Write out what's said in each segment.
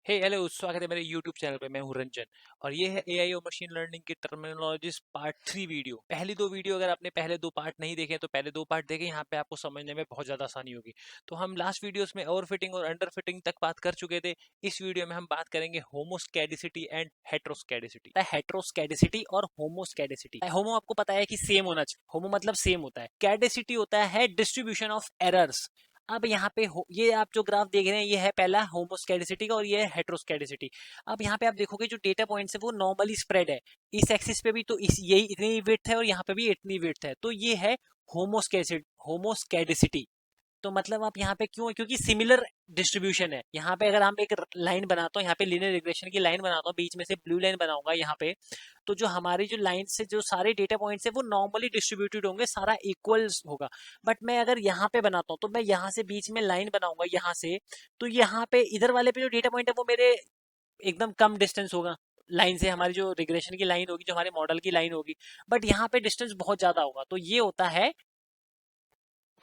हे hello, स्वागत है मेरे YouTube चैनल पे। मैं हूं रंजन और ये है एआई और मशीन लर्निंग की टर्मिनोलॉजीज पार्ट 3 वीडियो। पहली दो वीडियो अगर आपने पहले दो पार्ट नहीं देखे तो पहले दो पार्ट देखें, यहाँ पे आपको समझने में बहुत ज्यादा आसानी होगी। तो हम लास्ट वीडियोस में ओवर फिटिंग और अंडर फिटिंग तक बात कर चुके थे। इस वीडियो में हम बात करेंगे होमोस्कैडिसिटी एंड हेट्रोस्कैडिसिटी। हेट्रोस्कैडिसिटी और होमोस्कैडिसिटी। होमो आपको पता है कि सेम होना चाहिए, होमो मतलब सेम होता है। कैडिसिटी होता है डिस्ट्रीब्यूशन ऑफ एरर्स। अब यहाँ पे ये आप जो ग्राफ देख रहे हैं ये है पहला होमोस्कैडिसिटी का और ये है हेट्रोस्कैडिसिटी। अब यहाँ पे आप देखोगे जो डेटा पॉइंट्स है वो नॉर्मली स्प्रेड है। इस एक्सिस पे भी तो इस यही इतनी विड्थ है और यहाँ पे भी इतनी विड्थ है, तो ये है होमोस्कैडिसिटी। तो मतलब आप यहाँ पे क्यों, क्योंकि सिमिलर डिस्ट्रीब्यूशन है। यहाँ पे अगर हम एक लाइन बनाता हूँ, यहाँ पे लीनियर रिग्रेशन की लाइन बनाता हूँ, बीच में से ब्लू लाइन बनाऊंगा यहाँ पे, तो जो हमारी जो लाइन से जो सारे डेटा पॉइंट्स है वो नॉर्मली डिस्ट्रीब्यूटेड होंगे, सारा इक्वल होगा। बट मैं अगर यहाँ पे बनाता हूँ तो मैं यहाँ से बीच में लाइन बनाऊंगा यहाँ से, तो यहाँ पे इधर वाले पे जो डेटा पॉइंट है वो मेरे एकदम कम डिस्टेंस होगा लाइन से, हमारी जो रिग्रेशन की लाइन होगी, जो हमारे मॉडल की लाइन होगी। बट यहाँ पे डिस्टेंस बहुत ज्यादा होगा, तो ये होता है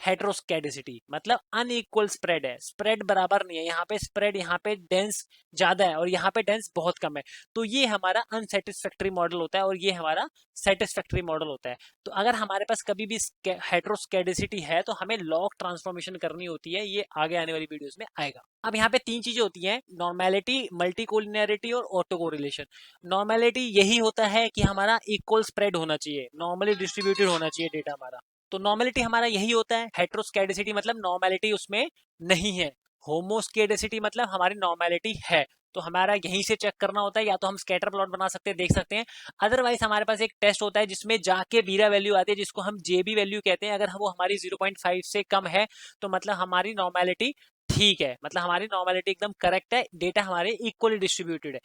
हेट्रोस्कैडिसिटी। मतलब अनइक्वल स्प्रेड है, स्प्रेड बराबर नहीं है। यहाँ पे स्प्रेड, यहाँ पे डेंस ज्यादा है और यहाँ पे डेंस बहुत कम है। तो ये हमारा अनसेटिस्फैक्ट्री मॉडल होता है और ये हमारा सेटिस्फैक्ट्री मॉडल होता है। तो अगर हमारे पास कभी भी हेट्रोस्कैडिसिटी है तो हमें लॉग ट्रांसफॉर्मेशन करनी होती है, ये आगे आने वाली वीडियोस में आएगा। अब यहाँ पे तीन चीजें होती हैं, नॉर्मेलिटी, मल्टीकोलिनियरिटी और ऑटो कोरिलेशन। नॉर्मेलिटी यही होता है कि हमारा इक्वल स्प्रेड होना चाहिए, नॉर्मली डिस्ट्रीब्यूटेड होना चाहिए डेटा हमारा। तो नॉर्मेलिटी हमारा यही होता है। हेट्रोस्कैडिसिटी मतलब नॉर्मेलिटी उसमें नहीं है। होमोस्कैडिसिटी मतलब हमारी नॉर्मेलिटी है। तो हमारा यहीं से चेक करना होता है, या तो हम स्कैटर प्लॉट बना सकते हैं, देख सकते हैं। अदरवाइज हमारे पास एक टेस्ट होता है जिसमें जाके बीरा वैल्यू आती है, जिसको हम जेबी वैल्यू कहते हैं। अगर वो हमारी 0.5 से कम है तो मतलब हमारी नॉर्मेलिटी ठीक है, मतलब हमारी नॉर्मेलिटी एकदम करेक्ट है, डेटा हमारे इक्वली डिस्ट्रीब्यूटेड है।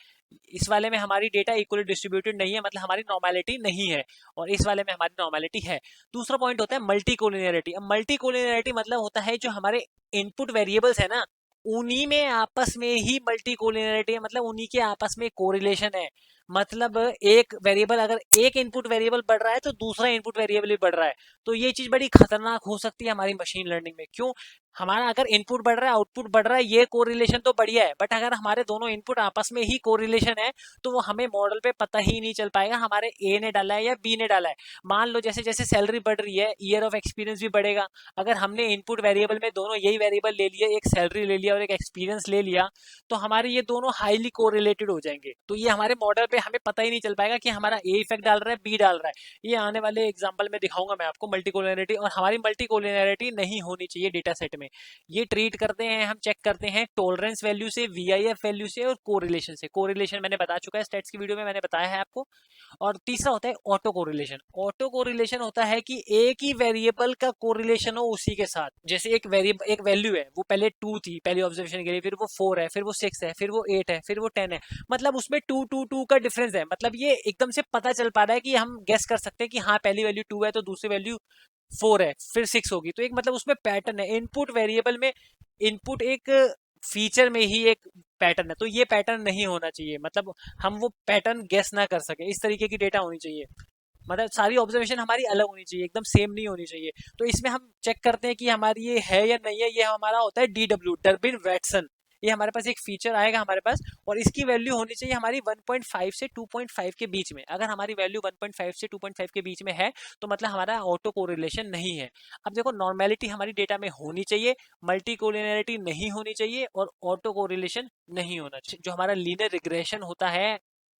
इस वाले में हमारी डेटा इक्वली डिस्ट्रीब्यूटेड नहीं है, मतलब हमारी नॉर्मेलिटी नहीं है। और इस वाले में हमारी नॉर्मेलिटी है। दूसरा पॉइंट होता है मल्टी कोलिनियरिटी। अब मल्टी कोलिनियरिटी मतलब होता है जो हमारे इनपुट वेरिएबल्स है ना, उन्हीं में आपस में ही मल्टी कोलिनियरिटी है, मतलब उन्हीं के आपस में कोरिलेशन है। मतलब एक वेरिएबल, अगर एक इनपुट वेरिएबल बढ़ रहा है तो दूसरा इनपुट वेरिएबल भी बढ़ रहा है। तो ये चीज बड़ी खतरनाक हो सकती है हमारी मशीन लर्निंग में। क्यों? हमारा अगर इनपुट बढ़ रहा है आउटपुट बढ़ रहा है, ये कोरिलेशन तो बढ़िया है, बट अगर हमारे दोनों इनपुट आपस में ही कोरिलेशन है तो वो हमें मॉडल पे पता ही नहीं चल पाएगा हमारे ए ने डाला है या बी ने डाला है। मान लो जैसे जैसे सैलरी बढ़ रही है, ईयर ऑफ एक्सपीरियंस भी बढ़ेगा। अगर हमने इनपुट वेरिएबल में दोनों यही वेरिएबल ले लिए, एक सैलरी ले लिया और एक एक्सपीरियंस ले लिया, तो हमारे ये दोनों हाईली कोरिलेटेड हो जाएंगे। तो ये हमारे मॉडल पे हमें पता ही नहीं चल पाएगा कि हमारा ए इफेक्ट डाल रहा है, बी डाल रहा है। ये आने वाले एग्जाम्पल में दिखाऊंगा मैं आपको मल्टीकोलिनरिटी। और हमारी मल्टीकोलिनरिटी नहीं होनी चाहिए डेटा सेट में। ये ट्रीट करते हैं, हम चेक करते हैं टॉलरेंस वैल्यू से, वीआईएफ वैल्यू से और कोरिलेशन से। कोरिलेशन मैंने बता चुका है, स्टेट्स की वीडियो में मैंने बताया है आपको। और तीसरा होता है ऑटो कोरिलेशन। ऑटो कोरिलेशन होता है कि एक ही वेरिएबल का कोरिलेशन हो उसी के साथ। जैसे एक वेरिएबल, एक वैल्यू है, वो पहले 2 थी पहले ऑब्जर्वेशन के लिए, फिर वो 4 है, फिर वो 6 है, फिर वो 8 है, फिर वो 10 है। मतलब उसमें 2 2 2 का डिफरेंस है। मतलब ये एकदम से पता चल पा रहा है कि हम गेस कर सकते हैं कि हाँ पहली वैल्यू 2 है तो दूसरी वैल्यू 4 है, फिर 6 होगी। तो एक मतलब उसमें पैटर्न है इनपुट वेरिएबल में। इनपुट एक फीचर में ही एक पैटर्न है, तो ये पैटर्न नहीं होना चाहिए। मतलब हम वो पैटर्न गेस ना कर सके, इस तरीके की डेटा होनी चाहिए। मतलब सारी ऑब्जर्वेशन हमारी अलग होनी चाहिए, एकदम सेम नहीं होनी चाहिए। तो इसमें हम चेक करते हैं कि हमारी ये है या नहीं है। ये हमारा होता है डीडब्ल्यू, डर्बिन वैटसन। ये हमारे पास एक फीचर आएगा हमारे पास, और इसकी वैल्यू होनी चाहिए हमारी 1.5 से 2.5 के बीच में। अगर हमारी वैल्यू 1.5 से 2.5 के बीच में है तो मतलब हमारा ऑटो कोरिलेशन नहीं है। अब देखो, नॉर्मेलिटी हमारी डेटा में होनी चाहिए, मल्टी कोलिनियरिटी नहीं होनी चाहिए और ऑटो कोरिलेशन नहीं होना चाहिए। जो हमारा लीनियर रिग्रेशन होता है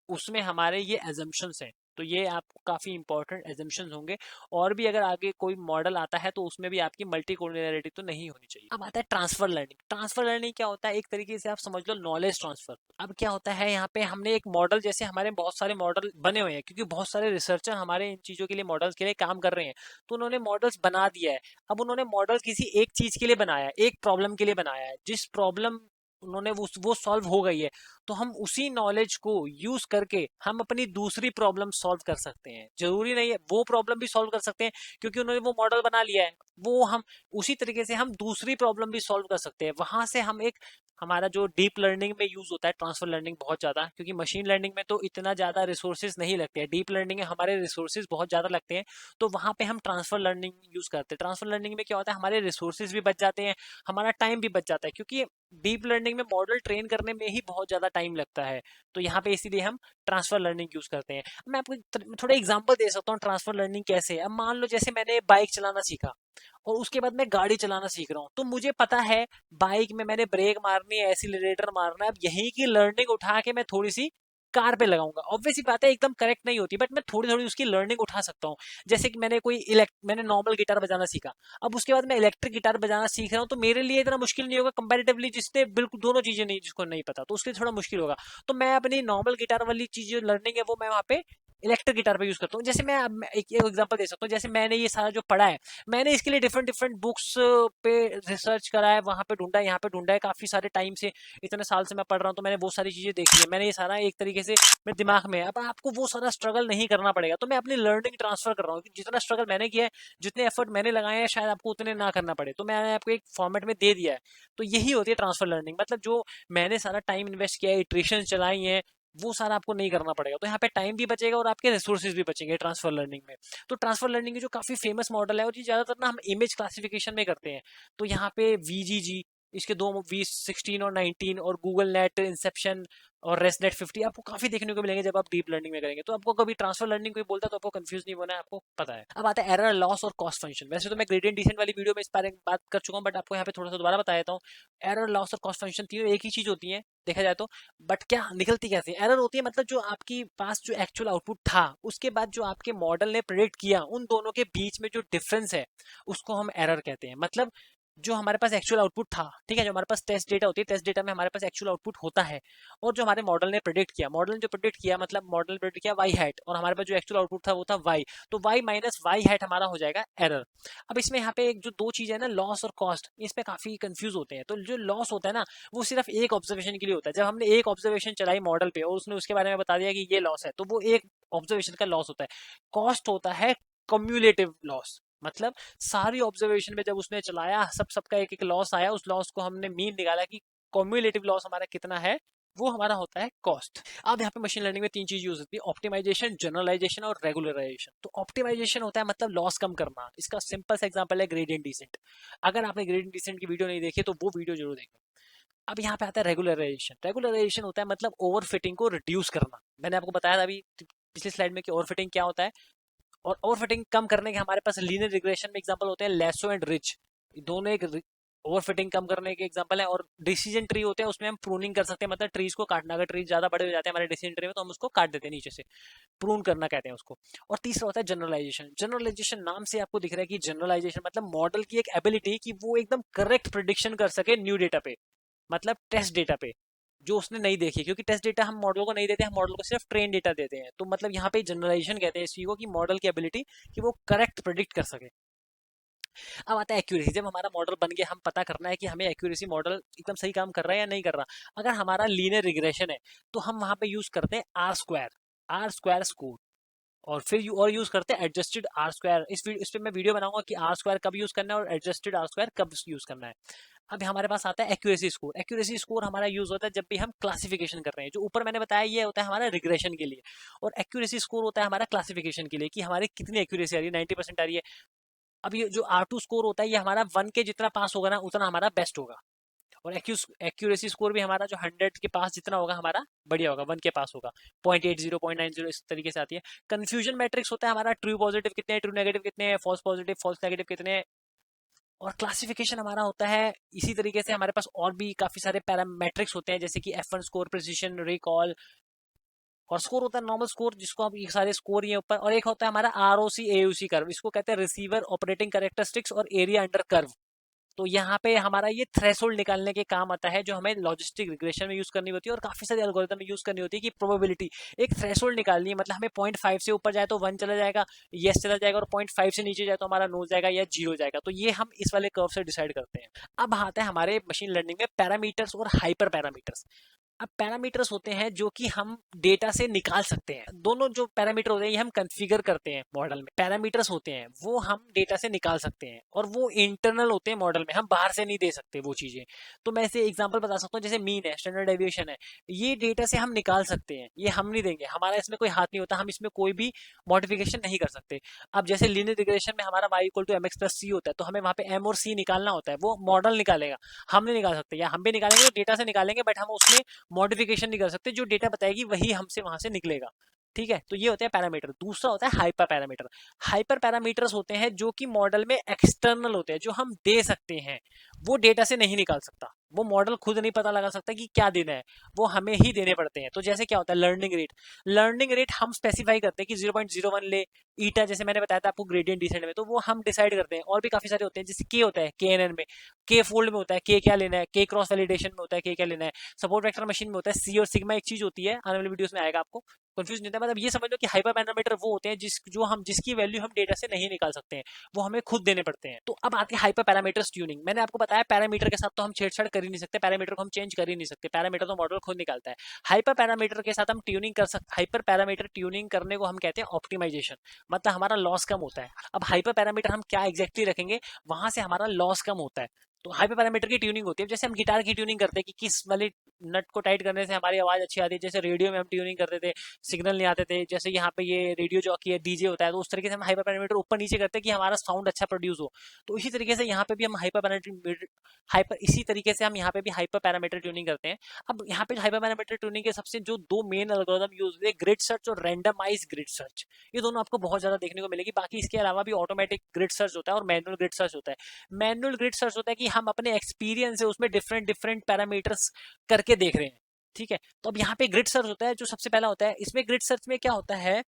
उसमें हमारे ये एजम्पशंस हैं। तो ये आपको काफी इंपॉर्टेंट एजम्पशंस होंगे। और भी अगर आगे कोई मॉडल आता है तो उसमें भी आपकी मल्टी कोलिनियरिटी तो नहीं होनी चाहिए। अब आता है ट्रांसफर लर्निंग। ट्रांसफर लर्निंग क्या होता है? एक तरीके से आप समझ लो नॉलेज ट्रांसफर। अब क्या होता है, यहाँ पे हमने एक मॉडल, जैसे हमारे बहुत सारे मॉडल बने हुए हैं क्योंकि बहुत सारे रिसर्चर हमारे इन चीजों के लिए, मॉडल्स के लिए काम कर रहे हैं। तो उन्होंने मॉडल्स बना दिया है। अब उन्होंने मॉडल किसी एक चीज के लिए बनाया है, एक प्रॉब्लम के लिए बनाया है। जिस प्रॉब्लम उन्होंने वो सॉल्व हो गई है, तो हम उसी नॉलेज को यूज करके हम अपनी दूसरी प्रॉब्लम सॉल्व कर सकते हैं। जरूरी नहीं है वो प्रॉब्लम भी सॉल्व कर सकते हैं, क्योंकि उन्होंने वो मॉडल बना लिया है। वो हम उसी तरीके से हम दूसरी प्रॉब्लम भी सॉल्व कर सकते हैं। वहां से हम एक, हमारा जो डीप लर्निंग में यूज होता है ट्रांसफर लर्निंग बहुत ज्यादा, क्योंकि मशीन लर्निंग में तो इतना ज्यादा रिसोर्सेज नहीं लगते हैं, डीप लर्निंग में हमारे रिसोर्सेज बहुत ज्यादा लगते हैं। तो वहां पे हम ट्रांसफर लर्निंग यूज करते हैं। ट्रांसफर लर्निंग में क्या होता है, हमारे रिसोर्सेज भी बच जाते हैं, हमारा टाइम भी बच जाता है। क्योंकि डीप लर्निंग में मॉडल ट्रेन करने में ही बहुत ज़्यादा टाइम लगता है, तो यहाँ पे इसीलिए हम ट्रांसफर लर्निंग यूज़ करते हैं। मैं आपको थोड़ा एग्जांपल दे सकता हूँ ट्रांसफर लर्निंग कैसे है। अब मान लो जैसे मैंने बाइक चलाना सीखा और उसके बाद मैं गाड़ी चलाना सीख रहा हूँ, तो मुझे पता है बाइक में मैंने ब्रेक मारनी है, एक्सीलरेटर मारना है। अब यहीं की लर्निंग उठा के मैं थोड़ी सी कार पे लगाऊंगा, ऑब्वियस ही बात है एकदम करेक्ट नहीं होती, बट मैं थोड़ी थोड़ी उसकी लर्निंग उठा सकता हूँ। जैसे कि मैंने नॉर्मल गिटार बजाना सीखा, अब उसके बाद मैं इलेक्ट्रिक गिटार बजाना सीख रहा हूँ, तो मेरे लिए इतना मुश्किल नहीं होगा कंपैरेटिवली जिसने बिल्कुल दोनों चीजें नहीं, जिसको नहीं पता, तो उसके लिए थोड़ा मुश्किल होगा। तो मैं अपनी नॉर्मल गिटार वाली चीज जो लर्निंग है वो मैं वहाँ पे इलेक्ट्रिक गिटार पे यूज करता हूँ। जैसे मैं एक एग्जांपल दे सकता हूँ, जैसे मैंने ये सारा जो पढ़ा है, मैंने इसके लिए डिफरेंट डिफरेंट बुक्स पे रिसर्च करा है, वहाँ पे ढूंढा है, यहाँ पे ढूंढा है, काफी सारे टाइम से, इतने साल से मैं पढ़ रहा हूँ, तो मैंने वो सारी चीजें देखी है, मैंने ये सारा एक तरीके से मेरे दिमाग में है। अब आपको वो सारा स्ट्रगल नहीं करना पड़ेगा, तो मैं अपनी लर्निंग ट्रांसफर कर रहा हूँ कि जितना स्ट्रगल मैंने किया है, जितने एफर्ट मैंने लगाए हैं, शायद आपको उतने ना करना पड़े, तो मैंने आपको एक फॉर्मेट में दे दिया है। तो यही होती है ट्रांसफर लर्निंग, मतलब जो मैंने सारा टाइम इन्वेस्ट किया है, इटरेशन चलाई है, वो सारा आपको नहीं करना पड़ेगा, तो यहाँ पे टाइम भी बचेगा और आपके रिसोर्सेज भी बचेंगे ट्रांसफर लर्निंग में। तो ट्रांसफर लर्निंग जो काफी फेमस मॉडल है, और ये ज्यादातर ना हम इमेज क्लासिफिकेशन में करते हैं। तो यहाँ पे वीजीजी, इसके दो V16 और 19, और गूगल नेट इंसेप्शन और रेसनेट 50 आपको काफी देखने को मिलेंगे जब आप डीप लर्निंग में करेंगे। तो आपको कभी ट्रांसफर लर्निंग कोई बोलता है तो आपको कंफ्यूज नहीं होना है, आपको पता है। अब आता है एरर, लॉस और कॉस्ट फंक्शन। वैसे तो मैं ग्रेडियंट डिसेंट वाली वीडियो में इस बारे में बात कर चुका हूँ, बट आपको यहाँ पे थोड़ा सा दोबारा बता देता हूँ। एरर, लॉस और कॉस्ट फंक्शन तीनों एक ही चीज होती है देखा जाए तो, बट क्या निकलती कैसे? एरर होती है मतलब जो आपकी पास जो एक्चुअल आउटपुट था, उसके बाद जो आपके मॉडल ने प्रेडिक्ट किया, उन दोनों के बीच में जो डिफरेंस है उसको हम एरर कहते हैं। मतलब जो हमारे पास एक्चुअल आउटपुट था, ठीक है, जो हमारे पास टेस्ट डेटा होती है, टेस्ट डेटा में हमारे पास एक्चुअल आउटपुट होता है, और जो हमारे मॉडल ने प्रेडिक्ट किया, मॉडल ने जो प्रेडिक्ट किया मतलब मॉडल प्रेडिक्ट किया वाई हैट, और हमारे पास जो एक्चुअल आउटपुट था वो था वाई, तो वाई माइनस वाई हैट हमारा हो जाएगा एरर। अब इसमें यहाँ पे एक जो दो चीज है ना, लॉस और कॉस्ट, इस पे काफी कंफ्यूज होते हैं। तो जो लॉस होता है ना, वो सिर्फ एक ऑब्जर्वेशन के लिए होता है। जब हमने एक ऑब्जर्वेशन चलाई मॉडल पे और उसने उसके बारे में बता दिया कि ये लॉस है, तो वो एक ऑब्जर्वेशन का लॉस होता है। कॉस्ट होता है कम्युलेटिव लॉस, मतलब सारी ऑब्जर्वेशन में जब उसने चलाया, सबका एक एक लॉस आया, उस लॉस को हमने मीन निकाला कि कम्युलेटिव लॉस हमारा कितना है, वो हमारा होता है कॉस्ट। अब यहाँ पे मशीन लर्निंग में तीन चीज यूज होती है, ऑप्टिमाइजेशन, जनरलाइजेशन और रेगुलराइजेशन। तो ऑप्टिमाइजेशन होता है मतलब लॉस कम करना। इसका सिंपल सा एग्जांपल है ग्रेडियंट डिसेंट। अगर आपने ग्रेडियंट डिसेंट की वीडियो नहीं देखी तो वो वीडियो जरूर देखो। अब यहाँ पे आता है रेगुलराइजेशन। रेगुलराइजेशन होता है मतलब ओवरफिटिंग को रिड्यूस करना। मैंने आपको बताया था अभी पिछली स्लाइड में कि ओवरफिटिंग क्या होता है, और ओवरफिटिंग कम करने के हमारे पास लीनियर रिग्रेशन में एग्जांपल होते हैं लेसो एंड रिच, दोनों एक ओवरफिटिंग कम करने के एग्जांपल है। और डिसीजन ट्री होते हैं, उसमें हम प्रूनिंग कर सकते हैं, मतलब ट्रीज को काटना, अगर ट्रीज ज्यादा बड़े हो जाते हैं हमारे डिसीजन ट्री में तो हम उसको काट देते हैं नीचे से, प्रून करना कहते हैं उसको। और तीसरा होता है जनरलाइजेशन। जनरलाइजेशन नाम से आपको दिख रहा है कि जनरलाइजेशन मतलब मॉडल की एक एबिलिटी कि वो एकदम करेक्ट प्रिडिक्शन कर सके न्यू डेटा पे, मतलब टेस्ट डेटा पे जो उसने नहीं देखी, क्योंकि टेस्ट डेटा हम मॉडल को नहीं देते, हम मॉडल को सिर्फ ट्रेन डेटा देते हैं। तो मतलब यहाँ पे जनरलाइजेशन कहते हैं इस चीज को, कि मॉडल की एबिलिटी कि वो करेक्ट प्रेडिक्ट कर सके। अब आता है एक्यूरेसी। जब हमारा मॉडल बन गया, हम पता करना है कि हमें एक्यूरेसी मॉडल एकदम सही काम कर रहा है या नहीं कर रहा। अगर हमारा लीनियर रिग्रेशन है तो हम वहां पे यूज करते हैं आर स्क्वायर स्कोर, और फिर और यूज करते हैं एडजस्टेड आर स्क्वायर। इस पे मैं वीडियो बनाऊंगा कि आर स्क्वायर कब यूज करना है और एडजस्टेड आर स्क्वायर कब यूज करना है। अब हमारे पास आता है एक्यूरेसी स्कोर। एक्यूरेसी स्कोर हमारा यूज होता है जब भी हम क्लासिफिकेशन कर रहे हैं। जो ऊपर मैंने बताया ये होता है हमारा रिग्रेशन के लिए, और एक्यूरेसी स्कोर होता है हमारा क्लासिफिकेशन के लिए, कि हमारी कितनी एक्यूरेसी आ रही है, 90% आ रही है। अब ये जो R2 स्कोर होता है ये हमारा 1 के जितना पास होगा ना उतना हमारा बेस्ट होगा, और एक्यूरेसी स्कोर भी हमारा जो 100 के पास जितना होगा हमारा बढ़िया होगा, 1 के पास होगा। 0.80 0.90 इस तरीके से आती है। कंफ्यूजन मैट्रिक्स होता है हमारा ट्रू पॉजिटिव कितने, ट्रू नेगेटिव कितने, फॉल्स पॉजिटिव फॉल्स नेगेटिव कितने। और क्लासिफिकेशन हमारा होता है इसी तरीके से। हमारे पास और भी काफी सारे पैरामेट्रिक्स होते हैं, जैसे कि F1 स्कोर, प्रिसिशन, रिकॉल। और स्कोर होता है नॉर्मल स्कोर, जिसको हम ये सारे स्कोर ये ऊपर। और एक होता है हमारा ROC AUC कर्व, इसको कहते हैं रिसीवर ऑपरेटिंग कैरेक्टरिस्टिक्स और एरिया अंडर कर्व। तो यहाँ पे हमारा ये थ्रेशोल्ड निकालने के काम आता है, जो हमें लॉजिस्टिक रिग्रेशन में यूज करनी होती है, और काफी सारे एल्गोरिथम में यूज करनी होती है, कि प्रोबेबिलिटी एक थ्रेशोल्ड निकालनी है। मतलब हमें 0.5 से ऊपर जाए तो 1 चला जाएगा, यस चला जाएगा, और 0.5 से नीचे जाए तो हमारा नो जाएगा या 0 जाएगा। तो ये हम इस वाले कर्व से डिसाइड करते हैं। अब आता है हमारे मशीन लर्निंग में पैरामीटर्स और हाइपर पैरामीटर्स। अब पैरामीटर्स होते हैं जो कि हम डेटा से निकाल सकते हैं। दोनों जो पैरामीटर होते हैं ये हम कॉन्फ़िगर करते हैं मॉडल में। पैरामीटर्स होते हैं वो हम डेटा से निकाल सकते हैं और वो इंटरनल होते हैं मॉडल में, हम बाहर से नहीं दे सकते वो चीजें। तो मैं ऐसे एग्जांपल बता सकता हूँ, जैसे मीन है, स्टैंडर्ड डेविएशन है, ये डेटा से हम निकाल सकते हैं, ये हम नहीं देंगे, हमारा इसमें कोई हाथ नहीं होता, हम इसमें कोई भी मॉडिफिकेशन नहीं कर सकते। अब जैसे लीनियर रिग्रेशन में हमारा y equal to mx plus c होता है, तो हमें वहां पे m और c निकालना होता है, वो मॉडल निकालेगा, हम नहीं निकाल सकते, या हम भी निकालेंगे तो डेटा से निकालेंगे, बट हम उसमें मॉडिफिकेशन नहीं कर सकते, जो डेटा बताएगी वही हमसे वहां से निकलेगा। ठीक है, तो ये होता है पैरामीटर। दूसरा होता है हाइपर पैरामीटर। हाइपर पैरामीटर्स होते हैं जो कि मॉडल में एक्सटर्नल होते हैं, जो हम दे सकते हैं, वो डेटा से नहीं निकाल सकता, वो मॉडल खुद नहीं पता लगा सकता कि क्या देना है, वो हमें ही देने पड़ते हैं। तो जैसे क्या होता है लर्निंग रेट, लर्निंग रेट हम स्पेसिफाई करते हैं कि 0.01 ले, ईटा जैसे मैंने बताया था आपको ग्रेडियंट डिसेंट में, तो वो हम डिसाइड करते हैं। और भी काफी सारे होते हैं, जैसे के होता है KNN में, के फोल्ड में होता है के क्या लेना है, के क्रॉस वैलिडेशन में होता है के क्या लेना है, सपोर्ट वेक्टर मशीन में होता है सी और सिग्मा एक चीज होती है, आने वाले वीडियोस में आएगा, आपको कंफ्यूज नहीं होता। मतलब ये समझ लो कि हाइपर पैरामीटर वो होते हैं जिसकी वैल्यू हम डेटा से नहीं निकाल सकते हैं, वो हमें खुद देने पड़ते हैं। तो अब आती है हाइपर पैरामीटर्स ट्यूनिंग। मैंने आपको बताया पैरामीटर के साथ तो हम छेड़छाड़ कर ही नहीं सकते, पैरामीटर को हम चेंज कर ही नहीं सकते, पैरामीटर तो मॉडल खुद निकालता है। हाइपर पैरामीटर के साथ हम ट्यूनिंग कर सकते, हाइपर पैरामीटर ट्यूनिंग करने को हम कहते हैं ऑप्टिमाइजेशन, मतलब हमारा लॉस कम होता है। अब हाइपर पैरामीटर हम क्या एग्जैक्टली रखेंगे, वहां से हमारा लॉस कम होता है। तो हाइपर पैरामीटर की ट्यूनिंग होती है, जैसे हम गिटार की ट्यूनिंग करते हैं कि किस वाली नट को टाइट करने से हमारी आवाज अच्छी आती है, जैसे रेडियो में हम ट्यूनिंग करते थे, सिग्नल नहीं आते थे, जैसे यहाँ पे ये रेडियो जॉकी है, डीजे होता है, तो उस तरीके से हम हाइपर पैरामीटर ऊपर नीचे करते हैं कि हमारा साउंड अच्छा प्रोड्यूस हो। तो इसी तरीके से यहाँ पे भी हम इसी तरीके से हम यहाँ पे भी हाइपर पैरामीटर ट्यूनिंग करते हैं। अब यहाँ पे हाइपर पैरामीटर ट्यूनिंग के सबसे जो दो मेन एल्गोरिथम यूज होते हैं, ग्रिड सर्च और रैंडमाइज ग्रिड सर्च, ये दोनों आपको बहुत ज्यादा देखने को मिलेगी। बाकी इसके अलावा भी ऑटोमेटिक ग्रिड सर्च होता है और मैनुअल ग्रिड सर्च होता है। मैनुअल ग्रिड सर्च होता है कि हम अपने एक्सपीरियंस से उसमें डिफरेंट डिफरेंट पैरामीटर्स करके देख रहे हैं। ठीक है, तो अब यहाँ पे ग्रिड सर्च होता है, जो सबसे पहला होता है। इसमें ग्रिड सर्च में क्या होता है,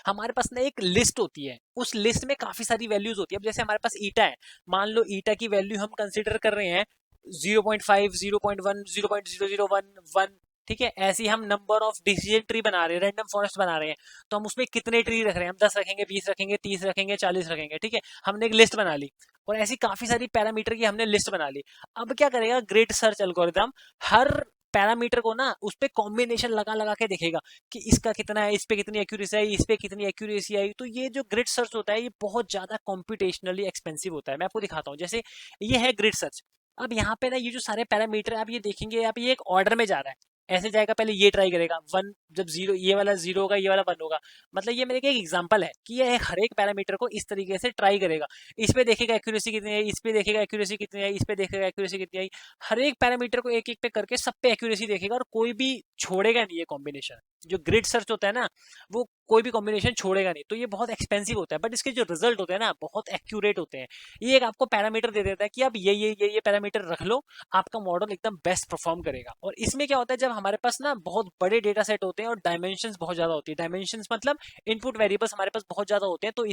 हमारे पास ना एक लिस्ट होती है, उस लिस्ट में काफी सारी वैल्यूज होती है। अब जैसे हमारे पास ईटा है, मान लो ईटा की वैल्यू हम कंसिडर कर रहे हैं 0.5, 0.1, 0.001, 1। ठीक है, ऐसे ही हम नंबर ऑफ डिसीजन ट्री बना रहे हैं, रैंडम फॉरेस्ट बना रहे हैं, तो हम उसमें कितने ट्री रख रहे हैं, हम 10 रखेंगे, 20 रखेंगे, 30 रखेंगे, 40 रखेंगे। ठीक है, हमने एक लिस्ट बना ली और ऐसी काफी सारी पैरामीटर की हमने लिस्ट बना ली। अब क्या करेगा ग्रिड सर्च एल्गोरिथम, हर पैरामीटर को ना उस पे कॉम्बिनेशन लगा लगा के देखेगा कि इसका कितना है, इस पे कितनी एक्यूरेसी आई, इस पे कितनी एक्यूरेसी आई। तो ये जो ग्रिड सर्च होता है ये बहुत ज्यादा कॉम्पिटेशनली एक्सपेंसिव होता है। मैं आपको दिखाता हूँ, जैसे ये है ग्रिड सर्च। अब यहाँ पे ना ये जो सारे पैरामीटर आप ये देखेंगे, आप ये एक ऑर्डर में जा रहा है, ऐसे जाएगा, पहले ये ट्राई करेगा 1, जब 0, ये वाला 0 होगा, ये वाला 1 होगा। मतलब ये मेरे एक एग्जांपल है कि ये हर एक पैरामीटर को इस तरीके से ट्राई करेगा। इस पे देखेगा एक्यूरेसी कितनी है, इस पे देखेगा एक्यूरेसी कितनी है, इस पे देखेगा एक्यूरेसी कितनी आई। हर एक पैरामीटर को एक एक पे करके सब पे एक्यूरेसी देखेगा और कोई भी छोड़ेगा नहीं। ये कॉम्बिनेशन जो ग्रिड सर्च होता है ना, वो कोई भी कॉम्बिनेशन छोड़ेगा नहीं। तो ये बहुत एक्सपेंसिव होता है, बट इसके जो रिजल्ट होते हैं ना बहुत एक्यूरेट होते हैं। ये एक आपको पैरामीटर दे देता है कि आप ये पैरामीटर रख लो, आपका मॉडल एकदम बेस्ट परफॉर्म करेगा। और इसमें क्या होता है, जब हमारे पास ना बहुत बड़े डेटा सेट होते हैं और डायमेंशंस बहुत ज्यादा होती है, डायमेंशंस मतलब इनपुट वेरिएबल्स हमारे पास बहुत ज्यादा होते हैं, तो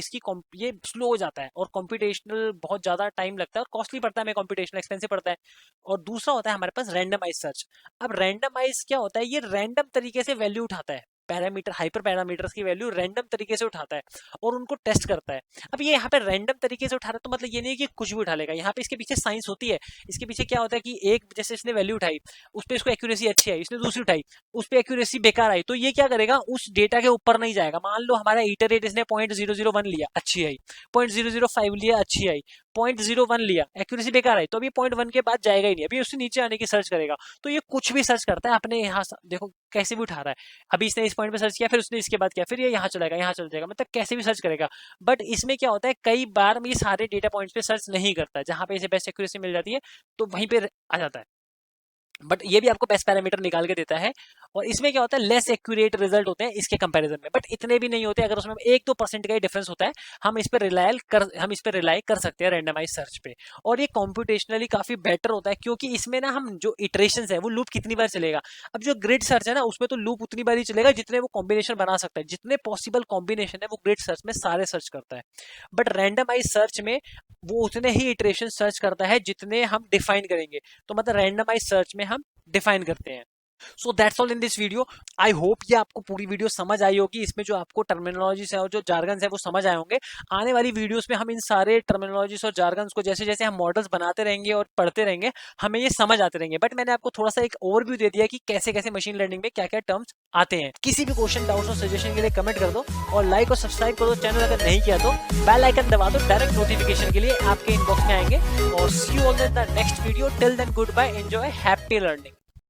ये स्लो हो जाता है और कॉम्पिटेशनल बहुत ज्यादा टाइम लगता है और कॉस्टली पड़ता है, हमें कॉम्पिटेशनल एक्सपेंसिव पड़ता है। और दूसरा होता है हमारे पास रैंडमाइज सर्च। अब रैंडमाइज क्या होता है, ये रैंडम तरीके से वैल्यू उठाता है, पैरामीटर हाइपर पैरामीटर्स की वैल्यू रैंडम तरीके से उठाता है और उनको टेस्ट करता है। अब ये यहाँ पे रैंडम तरीके से उठा रहा है, तो मतलब ये नहीं कि कुछ भी उठा लेगा, यहाँ पे इसके पीछे साइंस होती है। इसके पीछे क्या होता है कि एक जैसे इसने वैल्यू उठाई, उस पर इसको एक्यूरेसी अच्छी आई, इसने दूसरी उठाई, उस पर एक्यूरेसी बेकार आई, तो ये क्या करेगा, उस डेटा के ऊपर नहीं जाएगा। मान लो हमारा इटरेट इसने 0.001 लिया, अच्छी आई, 0.005 लिया, अच्छी आई, 0.01 लिया, एक्यूरेसी बेकार आई, तो अभी 0.1 के बाद जाएगा ही नहीं, अभी उससे नीचे आने की सर्च करेगा। तो ये कुछ भी सर्च करता है अपने यहाँ, देखो कैसे भी उठा रहा है। अभी इसने इस पॉइंट पे सर्च किया, फिर उसने इसके बाद किया, फिर ये यहाँ चलेगा, यहाँ चल जाएगा, मतलब कैसे भी सर्च करेगा। बट इसमें क्या होता है, कई बार ये सारे डेटा पॉइंट्स पे सर्च नहीं करता है, जहां पे इसे बेस्ट एक्यूरेसी मिल जाती है तो वहीं पे आ जाता है। बट ये भी आपको बेस्ट पैरामीटर निकाल के देता है। और इसमें क्या होता है, लेस एक्यूरेट रिजल्ट होते हैं इसके कंपैरिजन में, बट इतने भी नहीं होते। अगर उसमें 1-2% का ही डिफरेंस होता है, हम इस पर रिलाई कर सकते हैं रैंडमाइज सर्च पे। और ये कॉम्पिटिशनली काफी बेटर होता है, क्योंकि इसमें ना हम जो इटरेशन है वो लूप कितनी बार चलेगा। अब जो ग्रिड सर्च है ना, उसमें तो लूप उतनी बार ही चलेगा जितने वो कॉम्बिनेशन बना सकता है, जितने पॉसिबल कॉम्बिनेशन है वो ग्रिड सर्च में सारे सर्च करता है। बट रैंडमाइज सर्च में वो उतने ही इटरेशन सर्च करता है जितने हम डिफाइन करेंगे। तो मतलब रैंडमाइज सर्च में हम डिफाइन करते हैं। So that's all in this video. I hope ये आपको पूरी वीडियो समझ आई होगी, इसमें जो आपको टर्मिनोलॉजीज है और जो जार्गन्स है वो समझ आए होंगे। आने वाली वीडियोस में हम इन सारे टर्मिनोलॉजीज और जार्गन्स को जैसे जैसे हम मॉडल्स बनाते रहेंगे और पढ़ते रहेंगे हमें ये समझ आते रहेंगे। बट मैंने आपको थोड़ा सा एक ओवरव्यू दे दिया कि कैसे कैसे मशीन लर्निंग में क्या क्या टर्म्स आते हैं। किसी भी क्वेश्चन, डाउट्स और सजेशन के लिए कमेंट कर दो और लाइक और सब्सक्राइब कर दो चैनल अगर नहीं किया तो। बेल आइकन दबा दो, डायरेक्ट नोटिफिकेशन के लिए आपके इनबॉक्स में आएंगे। और see you on the next video. Till then goodbye, enjoy, happy learning.